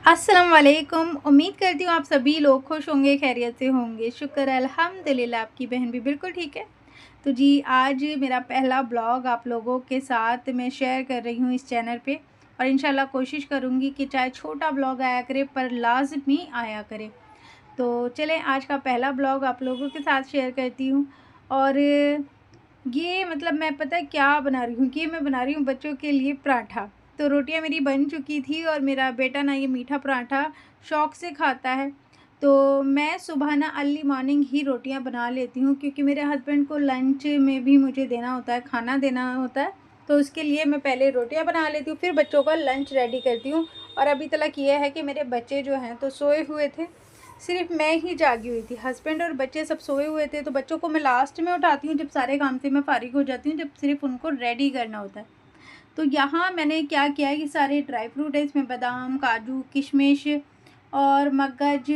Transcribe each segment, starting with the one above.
अस्सलाम वालेकुम। उम्मीद करती हूँ आप सभी लोग खुश होंगे, खैरियत से होंगे। शुक्र अल्हम्दुलिल्लाह आपकी बहन भी बिल्कुल ठीक है। तो जी आज मेरा पहला ब्लॉग आप लोगों के साथ मैं शेयर कर रही हूँ इस चैनल पे, और इंशाल्लाह कोशिश करूँगी कि चाहे छोटा ब्लॉग आया करे पर लाज़मी आया करे। तो चलें आज का पहला ब्लॉग आप लोगों के साथ शेयर करती हूँ। और ये मतलब मैं पता है क्या बना रही हूँ कि मैं बना रही हूँ बच्चों के लिए पराठा। तो रोटियां मेरी बन चुकी थी और मेरा बेटा ना ये मीठा पराठा शौक़ से खाता है। तो मैं सुबह ना अर्ली मॉर्निंग ही रोटियां बना लेती हूँ, क्योंकि मेरे हस्बैंड को लंच में भी मुझे देना होता है, खाना देना होता है। तो उसके लिए मैं पहले रोटियां बना लेती हूँ, फिर बच्चों का लंच रेडी करती हूँ। और अभी तक ये है कि मेरे बच्चे जो हैं तो सोए हुए थे, सिर्फ मैं ही जागी हुई थी। हस्बैंड और बच्चे सब सोए हुए थे, तो बच्चों को मैं लास्ट में उठाती हूँ जब सारे काम से मैं फ़ारिग हो जाती हूँ, जब सिर्फ उनको रेडी करना होता है। तो यहाँ मैंने क्या किया है कि सारे ड्राई फ्रूट है, इसमें बादाम, काजू, किशमिश और मगज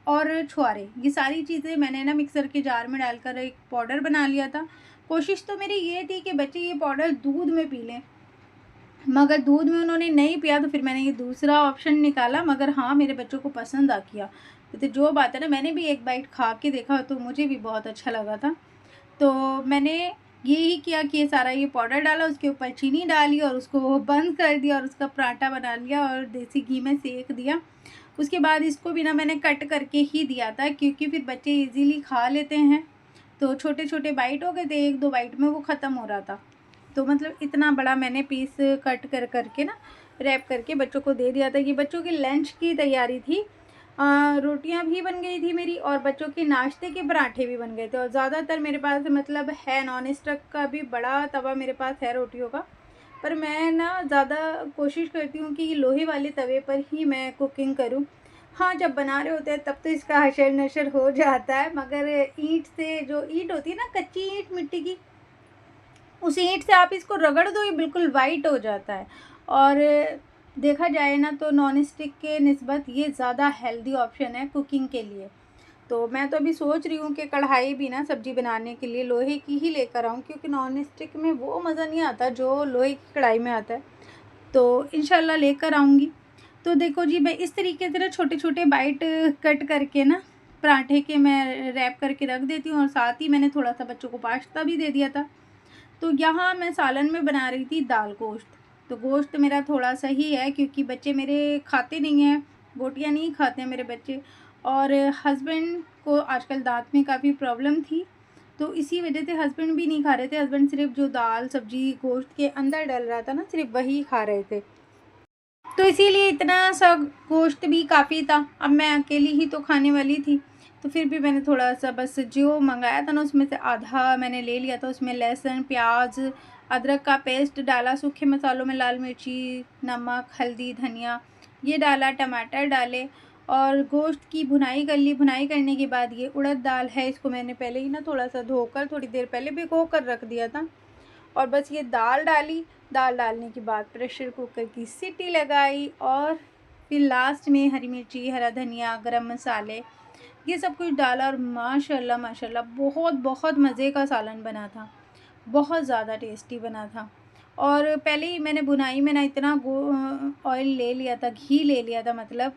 और छुआरे, ये सारी चीज़ें मैंने ना मिक्सर के जार में डालकर एक पाउडर बना लिया था। कोशिश तो मेरी ये थी कि बच्चे ये पाउडर दूध में पी लें, मगर दूध में उन्होंने नहीं पिया, तो फिर मैंने ये दूसरा ऑप्शन निकाला। मगर हाँ, मेरे बच्चों को पसंद आ गया। तो जो बात है ना, मैंने भी एक बाइट खा के देखा तो मुझे भी बहुत अच्छा लगा था। तो मैंने यही किया कि ये सारा ये पाउडर डाला, उसके ऊपर चीनी डाली और उसको बंद कर दिया और उसका पराठा बना लिया और देसी घी में सेक दिया। उसके बाद इसको भी ना मैंने कट करके ही दिया था, क्योंकि फिर बच्चे इजीली खा लेते हैं। तो छोटे छोटे बाइट हो गए थे, एक दो बाइट में वो ख़त्म हो रहा था। तो मतलब इतना बड़ा मैंने पीस कट करके ना रैप करके बच्चों को दे दिया था। ये बच्चों की लंच की तैयारी थी। रोटियां भी बन गई थी मेरी और बच्चों के नाश्ते के पराठे भी बन गए थे। और ज़्यादातर मेरे पास मतलब है नॉन स्टिक का भी बड़ा तवा मेरे पास है रोटियों का, पर मैं ना ज़्यादा कोशिश करती हूँ कि लोहे वाले तवे पर ही मैं कुकिंग करूँ। हाँ, जब बना रहे होते हैं तब तो इसका हशर नशर हो जाता है, मगर ईंट से, जो ईंट होती है ना कच्ची ईंट मिट्टी की, उस ईंट से आप इसको रगड़ दो, ये बिल्कुल वाइट हो जाता है। और देखा जाए ना तो नॉन स्टिक के निस्बत ये ज़्यादा हेल्दी ऑप्शन है कुकिंग के लिए। तो मैं तो अभी सोच रही हूँ कि कढ़ाई भी ना सब्ज़ी बनाने के लिए लोहे की ही लेकर आऊँ, क्योंकि नॉन स्टिक में वो मज़ा नहीं आता जो लोहे की कढ़ाई में आता है। तो इंशाल्लाह लेकर आऊँगी। तो देखो जी, मैं इस तरीके से ना छोटे-छोटे बाइट कट करके ना पराठे के मैं रैप करके रख देती हूँ, और साथ ही मैंने थोड़ा-सा बच्चों को पास्ता भी दे दिया था। तो यहाँ मैं सालन में बना रही थी दाल गोश्त। तो गोश्त मेरा थोड़ा-सा ही है, क्योंकि बच्चे मेरे खाते नहीं हैं, बोटियाँ नहीं खाते हैं मेरे बच्चे। और हस्बैंड को आजकल दाँत में काफ़ी प्रॉब्लम थी, तो इसी वजह से हस्बैंड भी नहीं खा रहे थे। हस्बैंड सिर्फ़ जो दाल, सब्ज़ी गोश्त के अंदर डल रहा था ना, सिर्फ़ वही खा रहे थे। तो इसीलिए इतना सा गोश्त भी काफ़ी था। अब मैं अकेली ही तो खाने वाली थी, तो फिर भी मैंने थोड़ा-सा बस जो मँगाया था ना उसमें से आधा मैंने ले लिया था। उसमें लहसुन, प्याज़, अदरक का पेस्ट डाला, सूखे मसालों में लाल मिर्ची, नमक, हल्दी, धनिया ये डाला, टमाटर डाले और गोश्त की भुनाई कर ली। भुनाई करने के बाद ये उड़द दाल है, इसको मैंने पहले ही ना थोड़ा-सा धोकर थोड़ी देर पहले भिगो कर रख दिया था। और बस ये दाल डाली, दाल डालने के बाद प्रेशर कुकर की सीटी लगाई और फिर लास्ट में हरी मिर्ची, हरा धनिया, गरम मसाले ये सब कुछ डाला, और माशाल्लाह माशाल्लाह बहुत बहुत मज़े का सालन बना था। बहुत ज़्यादा टेस्टी बना था। और पहले ही मैंने बुनाई में ना इतना ऑयल ले लिया था, घी ले लिया था, मतलब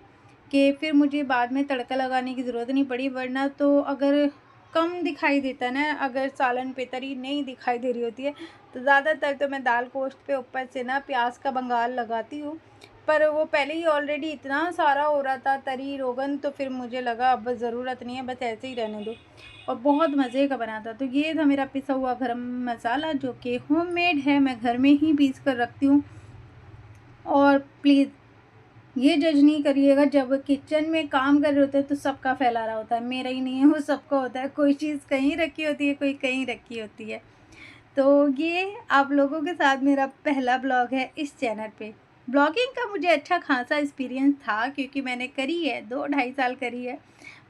कि फिर मुझे बाद में तड़का लगाने की ज़रूरत नहीं पड़ी। वरना तो अगर कम दिखाई देता है ना, अगर सालन पे तरी नहीं दिखाई दे रही होती है, तो ज़्यादातर तो मैं दाल गोश्त पे ऊपर से ना प्याज का बंगाल लगाती हूँ। पर वो पहले ही ऑलरेडी इतना सारा हो रहा था तरी रोगन, तो फिर मुझे लगा अब ज़रूरत नहीं है, बस ऐसे ही रहने दो। और बहुत मज़े का बना था। तो ये था मेरा पिसा हुआ गरम मसाला, जो कि होममेड है, मैं घर में ही पीस कर रखती हूँ। और प्लीज़ ये जज नहीं करिएगा, जब किचन में काम कर रहे होते हैं तो सबका फैला रहा होता है, मेरा ही नहीं है, वो सबका होता है। कोई चीज़ कहीं रखी होती है, कोई कहीं रखी होती है। तो ये आप लोगों के साथ मेरा पहला ब्लॉग है इस चैनल पे। ब्लॉगिंग का मुझे अच्छा खासा एक्सपीरियंस था, क्योंकि मैंने करी है, 2 ढाई साल करी है।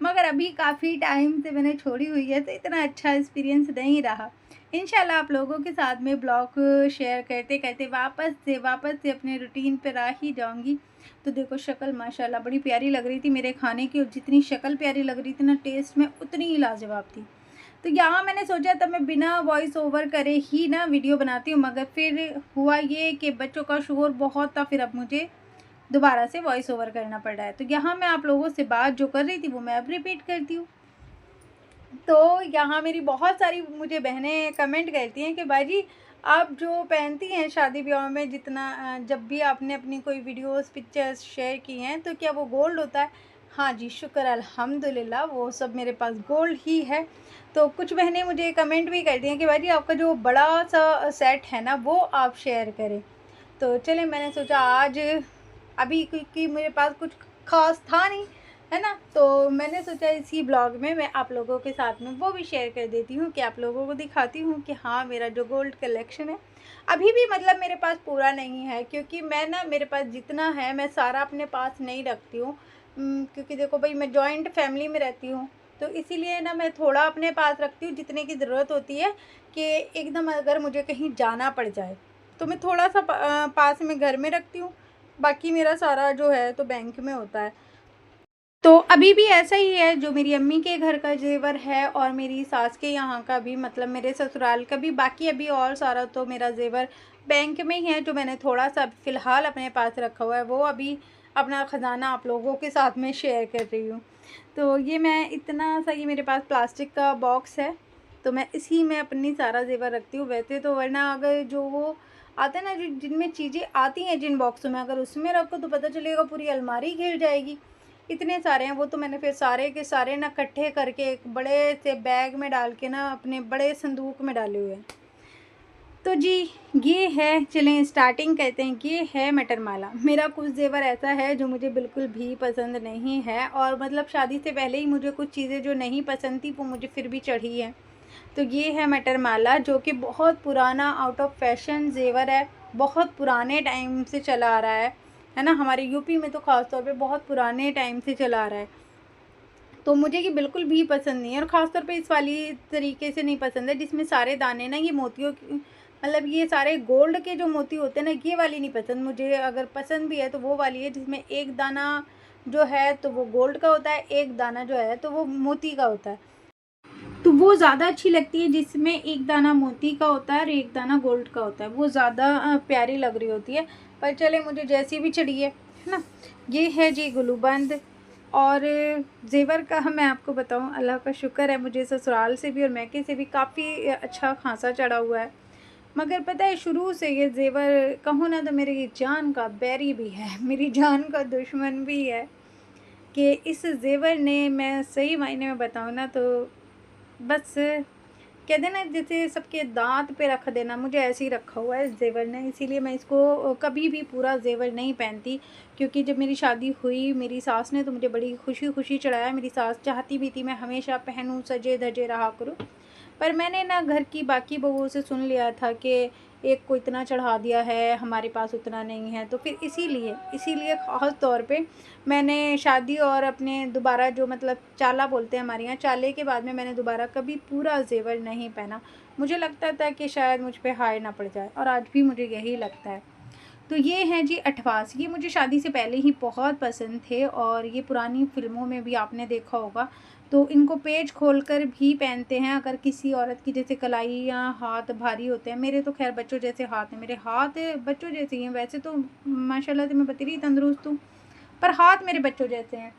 मगर अभी काफ़ी टाइम से मैंने छोड़ी हुई है, तो इतना अच्छा एक्सपीरियंस नहीं रहा। इंशाल्लाह आप लोगों के साथ में ब्लॉग शेयर करते-करते वापस से अपने रूटीन पर आ ही जाऊँगी। तो देखो शक्ल माशाल्लाह बड़ी प्यारी लग रही थी मेरे खाने की, और जितनी शक्ल प्यारी लग रही थी ना, टेस्ट में उतनी ही लाजवाब थी। तो यहाँ मैंने सोचा था मैं बिना वॉइस ओवर करे ही ना वीडियो बनाती हूँ, मगर फिर हुआ ये कि बच्चों का शोर बहुत था, फिर अब मुझे दोबारा से वॉइस ओवर करना पड़ रहा है। तो यहाँ मैं आप लोगों से बात जो कर रही थी वो मैं अब रिपीट करती हूँ। तो यहाँ मेरी बहुत सारी मुझे बहनें कमेंट करती हैं कि बाजी आप जो पहनती हैं शादी ब्याह में, जितना जब भी आपने अपनी कोई वीडियोस पिक्चर्स शेयर की हैं, तो क्या वो गोल्ड होता है? हाँ जी, शुक्र अल्हम्दुलिल्लाह, वो सब मेरे पास गोल्ड ही है। तो कुछ बहनें मुझे कमेंट भी करती हैं कि बाजी आपका जो बड़ा सा सेट है ना वो आप शेयर करें। तो चलिए मैंने सोचा आज, अभी क्योंकि मेरे पास कुछ ख़ास था नहीं, है ना, तो मैंने सोचा इसी ब्लॉग में मैं आप लोगों के साथ में वो भी शेयर कर देती हूँ कि आप लोगों को दिखाती हूँ कि हाँ मेरा जो गोल्ड कलेक्शन है अभी भी मतलब मेरे पास पूरा नहीं है, क्योंकि मैं ना, मेरे पास जितना है मैं सारा अपने पास नहीं रखती हूँ। क्योंकि देखो भाई, मैं जॉइंट फैमिली में रहती हूँ, तो इसीलिए ना मैं थोड़ा अपने पास रखती हूँ जितने की ज़रूरत होती है, कि एकदम अगर मुझे कहीं जाना पड़ जाए तो मैं थोड़ा सा पास में घर में रखती हूँ, बाकी मेरा सारा जो है तो बैंक में होता है। तो अभी भी ऐसा ही है, जो मेरी अम्मी के घर का जेवर है और मेरी सास के यहाँ का भी, मतलब मेरे ससुराल का भी, बाकी अभी और सारा तो मेरा जेवर बैंक में ही है, जो मैंने थोड़ा सा फ़िलहाल अपने पास रखा हुआ है, वो अभी अपना ख़जाना आप लोगों के साथ में शेयर कर रही हूँ। तो ये मैं इतना सा, ये मेरे पास प्लास्टिक का बॉक्स है, तो मैं इसी में अपनी सारा जेवर रखती हूँ। वैसे तो वरना अगर जो वो आते हैं ना, जो जिनमें चीज़ें आती हैं जिन बॉक्सों में, अगर उसमें रखो तो पता चलेगा पूरी अलमारी घिर जाएगी, इतने सारे हैं वो। तो मैंने फिर सारे के सारे ना इकट्ठे करके एक बड़े से बैग में डाल के ना अपने बड़े संदूक में डाले हुए हैं। तो जी ये है, चलें स्टार्टिंग करते हैं। ये है मटर माला। मेरा कुछ जेवर ऐसा है जो मुझे बिल्कुल भी पसंद नहीं है, और मतलब शादी से पहले ही मुझे कुछ चीज़ें जो नहीं पसंद थी वो मुझे फिर भी चढ़ी हैं। तो ये है मटर माला, जो कि बहुत पुराना आउट ऑफ फैशन जेवर है, बहुत पुराने टाइम से चला आ रहा है ना, हमारे यूपी में तो ख़ास तौर पे बहुत पुराने टाइम से चला आ रहा है। तो मुझे ये बिल्कुल भी पसंद नहीं है, और ख़ास तौर पे इस वाली तरीके से नहीं पसंद है जिसमें सारे दाने ना ये मोतियों की, मतलब ये सारे गोल्ड के जो मोती होते हैं ना, ये वाली नहीं पसंद मुझे। अगर पसंद भी है तो वो वाली है जिसमें एक दाना जो है तो वो गोल्ड का होता है, एक दाना जो है तो वो मोती का होता है। तो वो ज़्यादा अच्छी लगती है जिसमें एक दाना मोती का होता है और एक दाना गोल्ड का होता है, वो ज़्यादा प्यारी लग रही होती है। पर चले मुझे जैसी भी चढ़ी है ना। ये है जी गुलूबंद। और जेवर का मैं आपको बताऊं, अल्लाह का शुक्र है मुझे ससुराल से भी और मैके से भी काफ़ी अच्छा खासा चढ़ा हुआ है। मगर पता है, शुरू से ये जेवर कहूँ ना तो मेरी जान का बैरी भी है, मेरी जान का दुश्मन भी है, कि इस जेवर ने, मैं सही मायने में बताऊँ ना तो बस कहते ना जैसे सबके दांत पे रख देना, मुझे ऐसे ही रखा हुआ है इस जेवर ने। इसीलिए मैं इसको कभी भी पूरा जेवर नहीं पहनती, क्योंकि जब मेरी शादी हुई मेरी सास ने तो मुझे बड़ी खुशी खुशी चढ़ाया। मेरी सास चाहती भी थी मैं हमेशा पहनूँ, सजे धजे रहा करूँ, पर मैंने ना घर की बाकी बहुओं से सुन लिया था कि एक को इतना चढ़ा दिया है, हमारे पास उतना नहीं है। तो फिर इसीलिए ख़ास तौर पे मैंने शादी और अपने दोबारा जो, मतलब चाला बोलते हैं हमारे यहाँ, चाले के बाद में मैंने दोबारा कभी पूरा जेवर नहीं पहना। मुझे लगता था कि शायद मुझ पे हाय ना पड़ जाए, और आज भी मुझे यही लगता है। तो ये हैं जी अठवास। ये मुझे शादी से पहले ही बहुत पसंद थे, और ये पुरानी फ़िल्मों में भी आपने देखा होगा। तो इनको पेज खोलकर भी पहनते हैं अगर किसी औरत की जैसे कलाई या हाथ भारी होते हैं। मेरे तो खैर बच्चों जैसे हाथ हैं, मेरे हाथ बच्चों जैसे ही हैं। वैसे तो माशाल्लाह से मैं बता रही तंदुरुस्त हूँ, पर हाथ मेरे बच्चों जैसे हैं।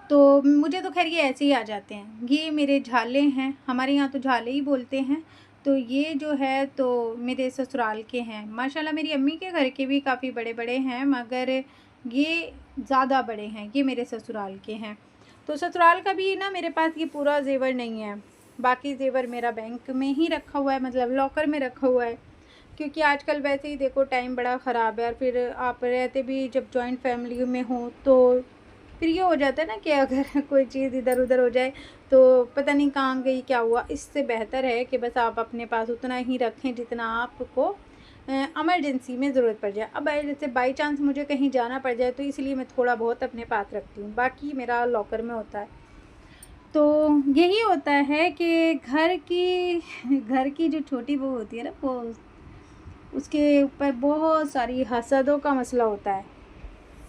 तो मुझे तो खैर ये ऐसे ही आ जाते हैं। ये मेरे झाले हैं, हमारे यहाँ तो झाले ही बोलते हैं। तो ये जो है तो मेरे ससुराल के हैं। माशाल्लाह मेरी अम्मी के घर के भी काफ़ी बड़े बड़े हैं, मगर ये ज़्यादा बड़े हैं, ये मेरे ससुराल के हैं। तो ससुराल का भी ना मेरे पास ये पूरा जेवर नहीं है, बाकी जेवर मेरा बैंक में ही रखा हुआ है, मतलब लॉकर में रखा हुआ है। क्योंकि आजकल वैसे ही देखो टाइम बड़ा ख़राब है, और फिर आप रहते भी जब जॉइंट फैमिली में हो तो फिर ये हो जाता है ना कि अगर कोई चीज़ इधर उधर हो जाए तो पता नहीं कहाँ गई, क्या हुआ। इससे बेहतर है कि बस आप अपने पास उतना ही रखें जितना आपको इमरजेंसी में ज़रूरत पड़ जाए। अब जैसे बाई चांस मुझे कहीं जाना पड़ जाए तो इसलिए मैं थोड़ा बहुत अपने पास रखती हूँ, बाकी मेरा लॉकर में होता है। तो यही होता है कि घर की जो छोटी बहू होती है ना, वो उसके ऊपर बहुत सारी हसदों का मसला होता है।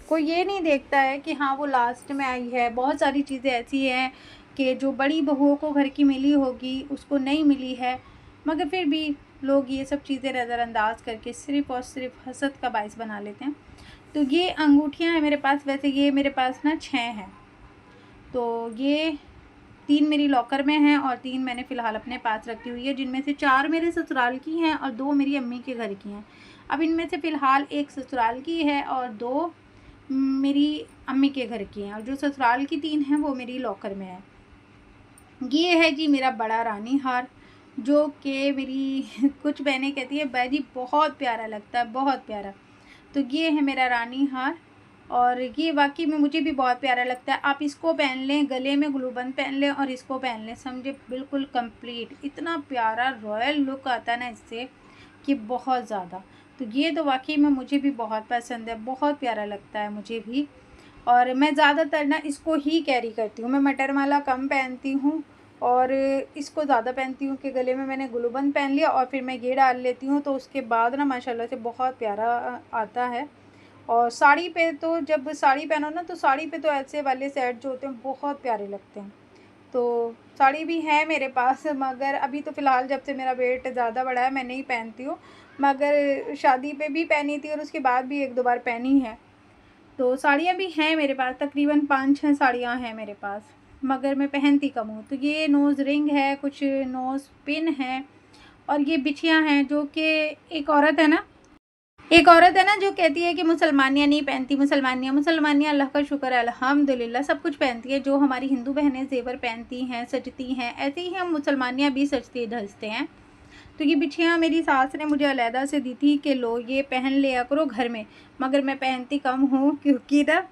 कोई ये नहीं देखता है कि हाँ वो लास्ट में आई है। बहुत सारी चीज़ें ऐसी हैं कि जो बड़ी बहुओं को घर की मिली होगी उसको नहीं मिली है, मगर फिर भी लोग ये सब चीज़ें नज़रअंदाज करके सिर्फ़ और सिर्फ हसद का बायस बना लेते हैं। तो ये अंगूठियाँ हैं मेरे पास, वैसे ये मेरे पास ना 6 हैं। तो ये 3 मेरी लॉकर में हैं और 3 मैंने फ़िलहाल अपने पास रखी हुई है, जिनमें से 4 मेरे ससुराल की हैं और 2 मेरी अम्मी के घर की हैं। अब इनमें से फ़िलहाल 1 ससुराल की है और 2 मेरी अम्मी के घर की हैं, और जो ससुराल की 3 हैं वो मेरी लॉकर में है। ये है जी मेरा बड़ा रानी हार, जो कि मेरी कुछ बहनें कहती है बाजी बहुत प्यारा लगता है, बहुत प्यारा। तो ये है मेरा रानी हार, और ये वाकई में मुझे भी बहुत प्यारा लगता है। आप इसको पहन लें, गले में ग्लूबंद पहन लें और इसको पहन लें, समझे बिल्कुल कंप्लीट। इतना प्यारा रॉयल लुक आता है ना इससे कि बहुत ज़्यादा। तो ये तो वाकई में मुझे भी बहुत पसंद है, बहुत प्यारा लगता है मुझे भी। और मैं ज़्यादातर ना इसको ही कैरी करती हूँ। मैं मटर माला कम पहनती हूँ और इसको ज़्यादा पहनती हूँ कि गले में मैंने ग्लूबंद पहन लिया और फिर मैं ये डाल लेती हूँ, तो उसके बाद ना माशाल्लाह से बहुत प्यारा आता है। और साड़ी पे तो जब साड़ी पहनो ना, तो साड़ी पे तो ऐसे वाले सेट जो होते हैं बहुत प्यारे लगते हैं। तो साड़ी भी है मेरे पास, मगर अभी तो फ़िलहाल जब से मेरा वेट ज़्यादा बढ़ा है मैं नहीं पहनती हूँ, मगर शादी पे भी पहनी थी और उसके बाद भी 1-2 बार पहनी है। तो साड़ियाँ भी हैं मेरे पास, तकरीबन 5-6 साड़ियाँ हैं मेरे पास, मगर मैं पहनती कम हूँ। तो ये नोज़ रिंग है, कुछ नोज़ पिन है, और ये बिछियाँ हैं जो कि एक औरत है ना जो कहती है कि मुसलमानियाँ नहीं पहनती, मुसलमानियाँ अल्लाह का शुक्र है अल्हम्दुलिल्लाह सब कुछ पहनती है। जो हमारी हिंदू बहनें ज़ेवर पहनती हैं, सजती हैं, ऐसे ही हम मुसलमानियाँ भी सजते धजते हैं। तो ये बिछियाँ मेरी सास ने मुझे अलहदा से दी थी कि लो ये पहन लिया करो घर में, मगर मैं पहनती कम हूँ क्योंकि ना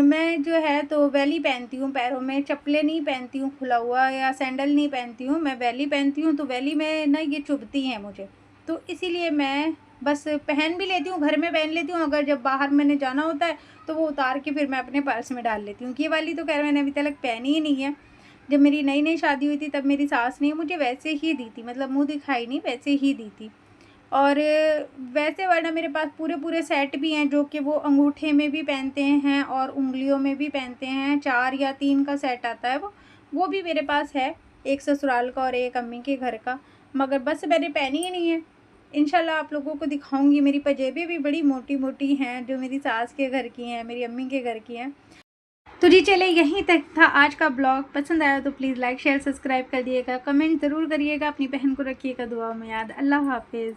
मैं जो है तो वैली पहनती हूँ, पैरों में चप्पलें नहीं पहनती हूँ, खुला हुआ या सैंडल नहीं पहनती हूँ, मैं वैली पहनती हूँ। तो वैली में ना ये चुभती हैं मुझे, तो इसीलिए मैं बस पहन भी लेती हूँ, घर में पहन लेती हूँ, अगर जब बाहर मैंने जाना होता है तो वो उतार के फिर मैं अपने पर्स में डाल लेती हूँ। ये वाली तो खैर मैंने अभी तक पहनी ही नहीं है। जब मेरी नई नई शादी हुई थी तब मेरी सास ने मुझे वैसे ही दी थी, मतलब मुँह दिखाई नहीं, वैसे ही दी थी। और वैसे वरना मेरे पास पूरे पूरे सेट भी हैं जो कि वो अंगूठे में भी पहनते हैं और उंगलियों में भी पहनते हैं, 4 या 3 का सेट आता है वो भी मेरे पास है, एक ससुराल का और एक अम्मी के घर का, मगर बस मैंने पहनी ही नहीं है। इंशाल्लाह आप लोगों को दिखाऊंगी। मेरी पजेबें भी बड़ी मोटी मोटी हैं जो मेरी सास के घर की हैं, मेरी अम्मी के घर की हैं। तो जी चले, यहीं तक था आज का ब्लॉग। पसंद आया तो प्लीज़ लाइक शेयर सब्सक्राइब कर दिएगा, कमेंट ज़रूर करिएगा, अपनी बहन को रखिएगा दुआ में याद। अल्लाह हाफिज़।